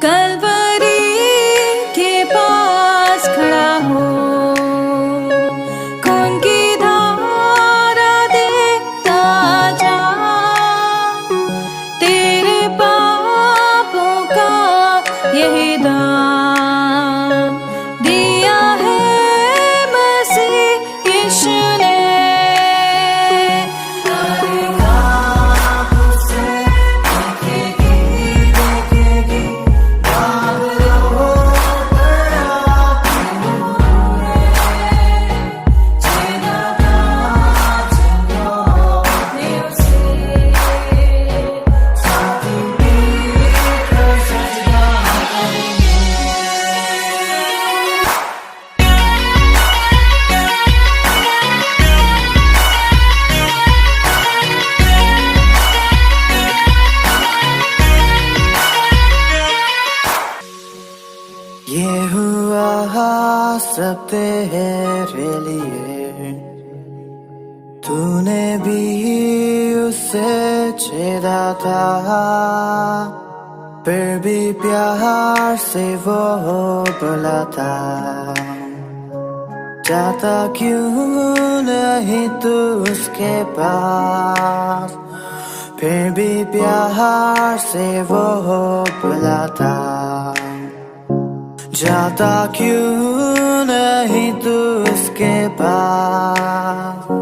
कलवरी के पास खड़ा हो, खून की धारा देखता जा, तेरे पापों का यही दाम दिया है मसीह यीशु ने। ये हुआ सब तेरे लिए, तूने भी उसे छेड़ा था, फिर भी प्यार से वो बुलाता, जाता क्यों नहीं तू उसके पास, फिर भी प्यार से वो बुलाता, जाता क्यों नहीं तू उसके पास।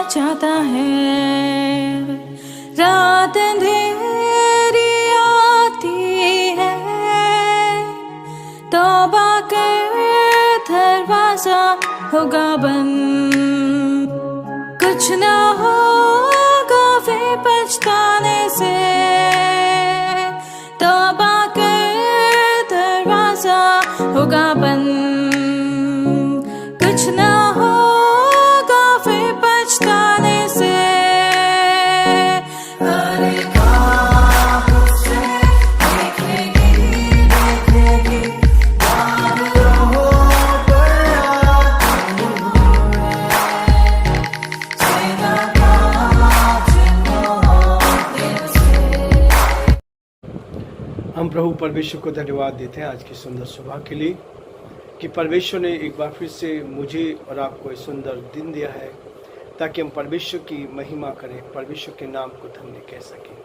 चाहता है, रात अंधेरी आती है, तौबा कर दरवाजा होगा बंद, कुछ ना होगा वे पछताने से, तौबा कर दरवाजा होगा बंद, कुछ ना होगा वे पछताने से। हम प्रभु परमेश्वर को धन्यवाद देते हैं आज की सुंदर सुबह के लिए कि परमेश्वर ने एक बार फिर से मुझे और आपको एक सुंदर दिन दिया है ताकि हम परमेश्वर की महिमा करें, परमेश्वर के नाम को धन्य कह सकें।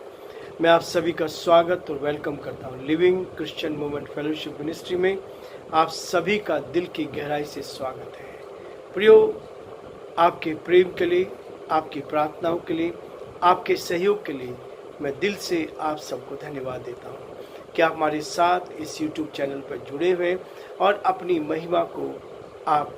मैं आप सभी का स्वागत और वेलकम करता हूं living Christian movement fellowship ministry में। आप सभी का दिल की गहराई से स्वागत है। प्रियो, आपके प्रेम के लिए, आपकी प्रार्थनाओं के लिए, आपके सहयोग के लिए मैं दिल से आप सबको धन्यवाद देता हूँ कि आप हमारे साथ इस YouTube चैनल पर जुड़े हुए और अपनी महिमा को आप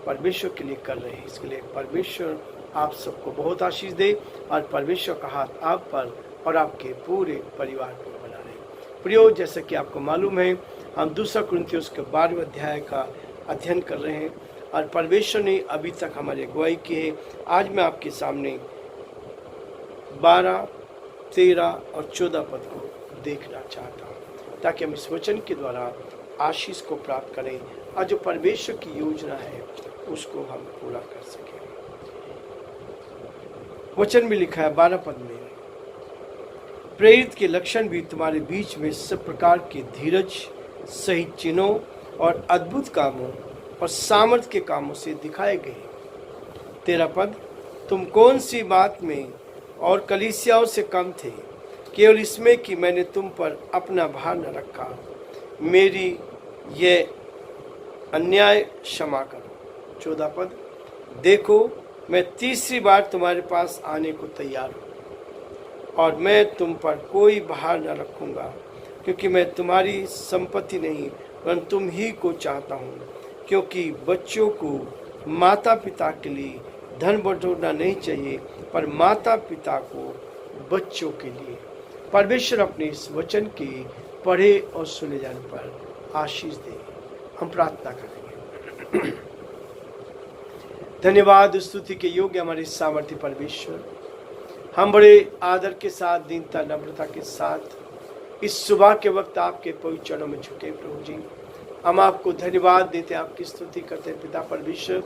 परमेश्वर के लिए कर रहे हैं। इसके लिए परमेश्वर आप सबको बहुत आशीष दे और परमेश्वर का हाथ आप पर और आपके पूरे परिवार पर बना रहे। प्रियो, जैसा कि आपको मालूम है, हम 2 कुरिन्थियों के 12वें अध्याय का अध्ययन कर रहे हैं और परमेश्वर ने अभी तक हमारी अगुवाई की है। आज मैं आपके सामने 12, 13 और 14 पद को देखना चाहता हूँ ताकि हम इस वचन के द्वारा आशीष को प्राप्त करें और जो परमेश्वर की योजना है उसको हम पूरा कर सकें। वचन में लिखा है 12 पद में, प्रेरित के लक्षण भी तुम्हारे बीच में सब प्रकार के धीरज सहित चिन्हों और अद्भुत कामों और सामर्थ के कामों से दिखाए गए। 13 पद, तुम कौन सी बात में और कलीसियाओं से कम थे, केवल इसमें कि मैंने तुम पर अपना भार न रखा। मेरी ये अन्याय क्षमा करो। 14 पद, देखो मैं तीसरी बार तुम्हारे पास आने को तैयार हूँ और मैं तुम पर कोई भार न रखूँगा, क्योंकि मैं तुम्हारी संपत्ति नहीं परंतु तुम ही को चाहता हूँ। क्योंकि बच्चों को माता पिता के लिए धन बटोरना नहीं चाहिए, पर माता पिता को बच्चों के लिए। परमेश्वर अपने इस वचन के पढ़े और सुने जाने पर आशीष दे। हम प्रार्थना करेंगे। धन्यवाद स्तुति के योग्य हमारे सामर्थ्य परमेश्वर, हम बड़े आदर के साथ, दीनता नम्रता के साथ इस सुबह के वक्त आपके पवित्र चरणों में झुके प्रभु जी। हम आपको धन्यवाद देते, आपकी स्तुति करते हैं पिता परमेश्वर।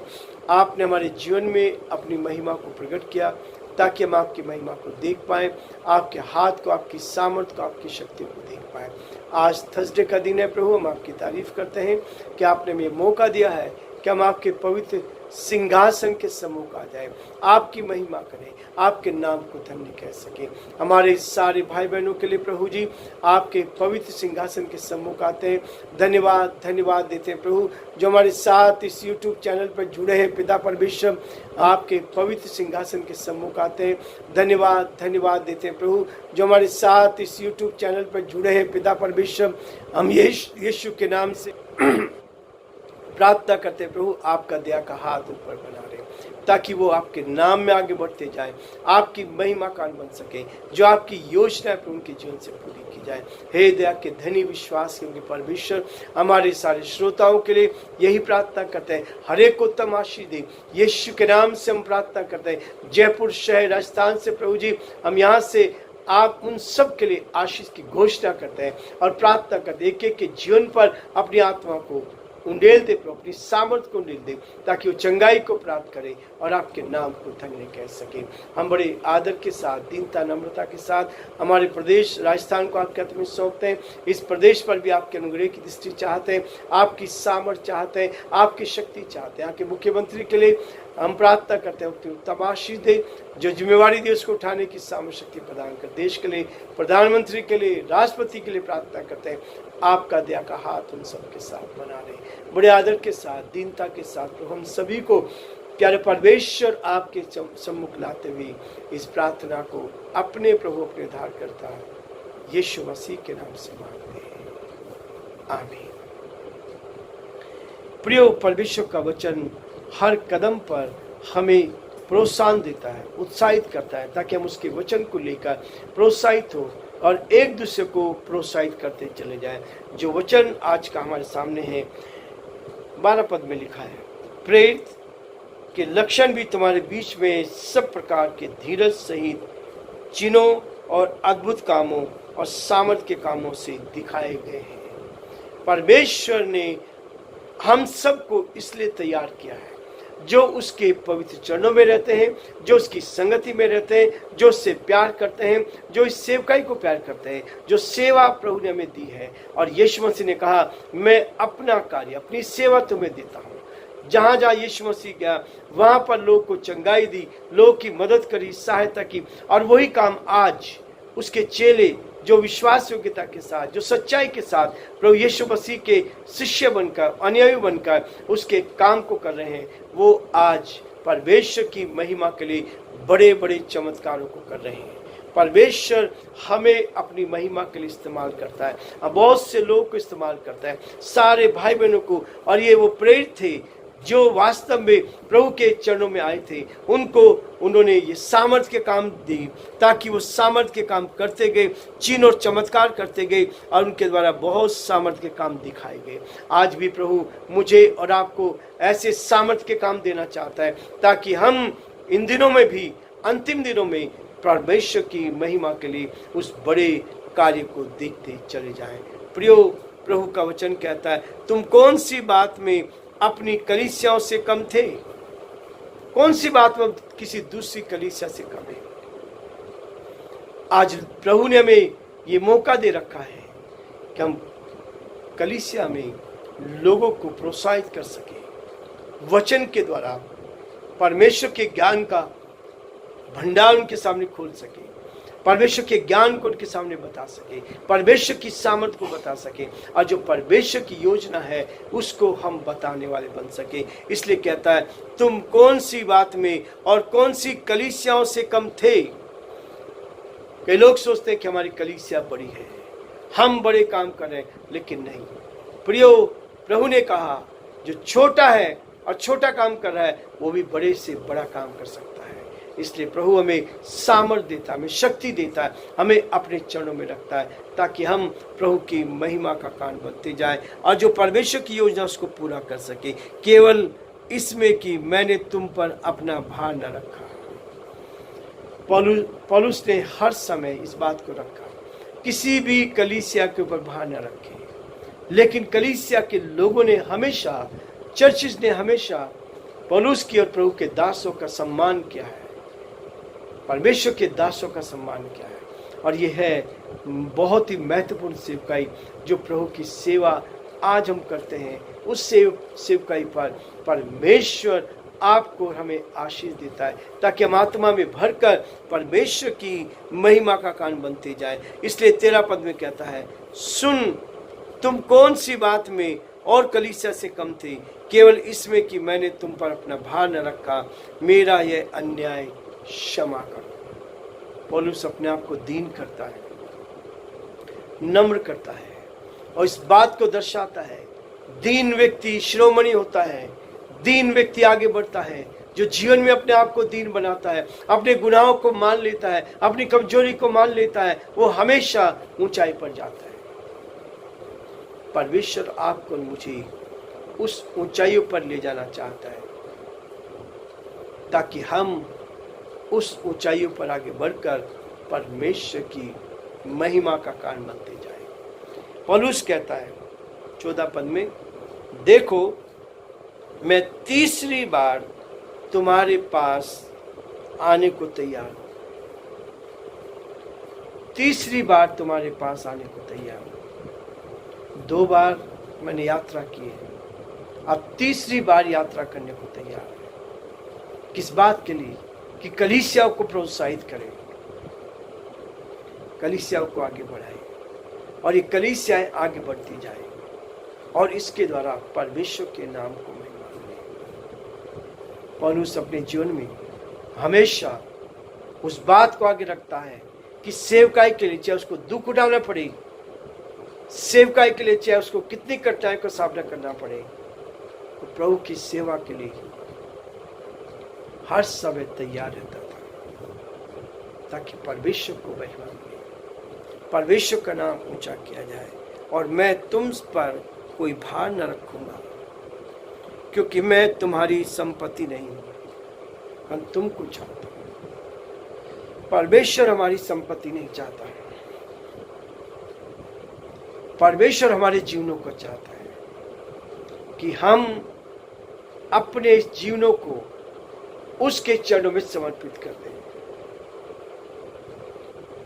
आपने हमारे जीवन में अपनी महिमा को प्रकट किया ताकि हम आपकी महिमा को देख पाएं, आपके हाथ को, आपकी सामर्थ्य को, आपकी शक्ति को देख पाएं। आज थर्सडे का दिन है प्रभु, हम आपकी तारीफ करते हैं कि आपने हमें मौका दिया है कि हम आपके पवित्र सिंहासन के सम्मुख आ जाए, आपकी महिमा करें, आपके नाम को धन्य कह सके। हमारे सारे भाई बहनों के लिए प्रभु जी आपके पवित्र सिंहासन के सम्मुख आते हैं। धन्यवाद देते हैं प्रभु, जो हमारे साथ इस YouTube चैनल पर जुड़े हैं पिता परमेश्वर, आपके पवित्र सिंहासन के सम्मुख आते हैं। धन्यवाद देते हैं प्रभु, जो हमारे साथ इस YouTube चैनल पर जुड़े हैं पिता परमेश्वर। हम यीशु के नाम से प्रार्थना करते प्रभु, आपका दया का हाथ ऊपर बना रहे ताकि वो आपके नाम में आगे बढ़ते जाए, आपकी महिमा कान बन सके, जो आपकी योजना है उनके जीवन से पूरी की जाए। हे दया के धनी विश्वास के परमेश्वर, हमारे सारे श्रोताओं के लिए यही प्रार्थना करते हैं, हर एक को उत्तम आशीष दे। यीशु के नाम से हम प्रार्थना करते हैं। जयपुर शहर राजस्थान से प्रभु जी हम यहाँ से आप उन सब के लिए आशीष की घोषणा करते हैं और प्रार्थना करते हैं, एक एक के जीवन पर अपनी आत्मा को उंडेल दे, अपनी सामर्थ्य को उंडेल दे ताकि वो चंगाई को प्राप्त करे और आपके नाम को धन्य कह सके। हम बड़े आदर के साथ, दीनता नम्रता के साथ हमारे प्रदेश राजस्थान को आपके हाथ में सौंपते हैं। इस प्रदेश पर भी आपके अनुग्रह की दृष्टि चाहते हैं, आपकी सामर्थ्य चाहते हैं, आपकी शक्ति चाहते हैं। यहाँ के मुख्यमंत्री के लिए हम प्रार्थना करते हैं, उत्तम आशीष दे, जो जिम्मेवारी दे उसको उठाने की सामर्थ्य शक्ति प्रदान कर। देश के लिए, प्रधानमंत्री के लिए, राष्ट्रपति के लिए प्रार्थना करते हैं, आपका दया का हाथ उन सबके साथ बना रहे। बड़े आदर के साथ, दीनता के साथ प्रभु हम सभी को प्यारे परमेश्वर आपके सम्मुख लाते हुए इस प्रार्थना को अपने प्रभु अपने धार करता है यीशु मसीह के नाम से मांगते हैं, आमीन। प्रिय परमेश्वर का वचन हर कदम पर हमें प्रोत्साहन देता है, उत्साहित करता है, ताकि हम उसके वचन को लेकर प्रोत्साहित हो और एक दूसरे को प्रोत्साहित करते चले जाएं। जो वचन आज का हमारे सामने है 12 पद में लिखा है, प्रेरित के लक्षण भी तुम्हारे बीच में सब प्रकार के धीरज सहित चिन्हों और अद्भुत कामों और सामर्थ्य के कामों से दिखाए गए हैं। परमेश्वर ने हम सबको इसलिए तैयार किया है जो उसके पवित्र चरणों में रहते हैं, जो उसकी संगति में रहते हैं, जो उससे प्यार करते हैं, जो इस सेवकाई को प्यार करते हैं, जो सेवा प्रभु ने हमें दी है। और यीशु मसीह ने कहा, मैं अपना कार्य, अपनी सेवा तुम्हें देता हूँ। जहाँ जहाँ यीशु मसीह गया वहाँ पर लोग को चंगाई दी, लोग की मदद करी, सहायता की, और वही काम आज उसके चेले जो विश्वास योग्यता के साथ, जो सच्चाई के साथ प्रभु यीशु मसीह के शिष्य बनकर, अनुयायी बनकर उसके काम को कर रहे हैं, वो आज परमेश्वर की महिमा के लिए बड़े बड़े चमत्कारों को कर रहे हैं। परमेश्वर हमें अपनी महिमा के लिए इस्तेमाल करता है, अब बहुत से लोगों को इस्तेमाल करता है, सारे भाई बहनों को। और ये वो प्रेरित थे जो वास्तव में प्रभु के चरणों में आए थे, उनको उन्होंने ये सामर्थ्य के काम दी ताकि वो सामर्थ्य के काम करते गए, चिन्ह और चमत्कार करते गए, और उनके द्वारा बहुत सामर्थ्य के काम दिखाए गए। आज भी प्रभु मुझे और आपको ऐसे सामर्थ्य के काम देना चाहता है ताकि हम इन दिनों में भी, अंतिम दिनों में परमेश्वर की महिमा के लिए उस बड़े कार्य को देखते चले जाएं। प्रियो, प्रभु का वचन कहता है, तुम कौन सी बात में अपनी कलीसियाओं से कम थे? कौन सी बात में किसी दूसरी कलीसिया से कम है? आज प्रभु ने हमें ये मौका दे रखा है कि हम कलीसिया में लोगों को प्रोत्साहित कर सके, वचन के द्वारा परमेश्वर के ज्ञान का भंडार उनके सामने खोल सके, परमेश्वर के ज्ञान को उनके सामने बता सके, परमेश्वर की सामर्थ को बता सके, और जो परमेश्वर की योजना है उसको हम बताने वाले बन सके। इसलिए कहता है, तुम कौन सी बात में और कौन सी कलीसियाओं से कम थे। कई लोग सोचते हैं कि हमारी कलीसिया बड़ी है, हम बड़े काम कर रहे हैं, लेकिन नहीं प्रियो, प्रभु ने कहा जो छोटा है और छोटा काम कर रहा है वो भी बड़े से बड़ा काम कर सकता है। इसलिए प्रभु हमें सामर्थ देता है, हमें शक्ति देता है, हमें अपने चरणों में रखता है, ताकि हम प्रभु की महिमा का कारण बनते जाए और जो परमेश्वर की योजना उसको पूरा कर सके। केवल इसमें कि मैंने तुम पर अपना भार न रखा। पौलुस ने हर समय इस बात को रखा, किसी भी कलीसिया के ऊपर भार न रखे, लेकिन कलीसिया के लोगों ने हमेशा, चर्चिस ने हमेशा पौलुस की और प्रभु के दासों का सम्मान किया है, परमेश्वर के दासों का सम्मान किया है। और ये है बहुत ही महत्वपूर्ण सेवकाई जो प्रभु की सेवा आज हम करते हैं। उस सेवकाई पर परमेश्वर आपको हमें आशीष देता है, ताकि हम आत्मा में भरकर परमेश्वर की महिमा का कारण बनते जाए। इसलिए 13 पद में कहता है, सुन, तुम कौन सी बात में और कलीसिया से कम थे, केवल इसमें कि मैंने तुम पर अपना भार न रखा। मेरा यह अन्याय क्षमा करो। पौलुस अपने आप को दीन करता है, नम्र करता है और इस बात को दर्शाता है, दीन व्यक्ति शिरोमणि होता है, दीन व्यक्ति आगे बढ़ता है। जो जीवन में अपने आप को दीन बनाता है, अपने गुनाहों को मान लेता है, अपनी कमजोरी को मान लेता है, वो हमेशा ऊंचाई पर जाता है। परमेश्वर आपको मुझे उस ऊंचाइयों पर ले जाना चाहता है, ताकि हम उस ऊंचाइयों पर आगे बढ़कर परमेश्वर की महिमा का कारण बनते जाए। पौलुस कहता है 14 पद में, देखो मैं तीसरी बार तुम्हारे पास आने को तैयार हूं। तीसरी बार तुम्हारे पास आने को तैयार हूं। 2 बार मैंने यात्रा की है, अब तीसरी बार यात्रा करने को तैयार है। किस बात के लिए? कि कलीसियाओं को प्रोत्साहित करें, कलीसियाओं को आगे बढ़ाए और ये कलीसियाएं आगे बढ़ती जाए और इसके द्वारा परमेश्वर के नाम को महिमा मिले। पौलुस अपने जीवन में हमेशा उस बात को आगे रखता है कि सेवकाई के लिए चाहे उसको दुख उठाना पड़े, सेवकाई के लिए चाहे उसको कितनी कठिनाई का सामना करना पड़े, तो प्रभु की सेवा के लिए हर समय तैयार रहता था, ताकि परमेश्वर को महिमा मिले, परमेश्वर का नाम ऊंचा किया जाए। और मैं तुम पर कोई भार न रखूंगा, क्योंकि मैं तुम्हारी संपत्ति नहीं हूं, हम तुमको चाहता हूं। परमेश्वर हमारी संपत्ति नहीं चाहता है, परमेश्वर हमारे जीवनों को चाहता है कि हम अपने जीवनों को उसके चरणों में समर्पित कर दें,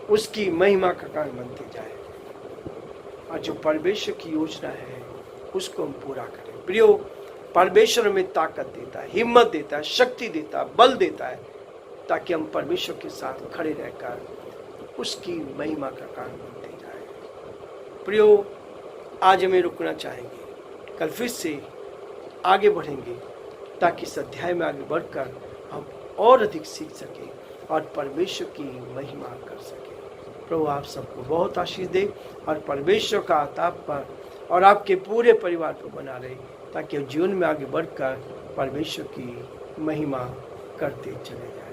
उसकी महिमा का कारण बनते जाए और जो परमेश्वर की योजना है उसको हम पूरा करें। प्रियो, परमेश्वर हमें ताकत देता है, हिम्मत देता है, शक्ति देता है, बल देता है, ताकि हम परमेश्वर के साथ खड़े रहकर उसकी महिमा का कारण बनते जाए। प्रियो, आज हमें रुकना चाहेंगे, कल फिर से आगे बढ़ेंगे, ताकि इस अध्याय में आगे बढ़कर हम और अधिक सीख सकें और परमेश्वर की महिमा कर सकें। प्रभु आप सबको बहुत आशीष दे और परमेश्वर का हाथ आप पर और आपके पूरे परिवार पर बना रहे, ताकि हम जीवन में आगे बढ़कर परमेश्वर की महिमा करते चले जाएं।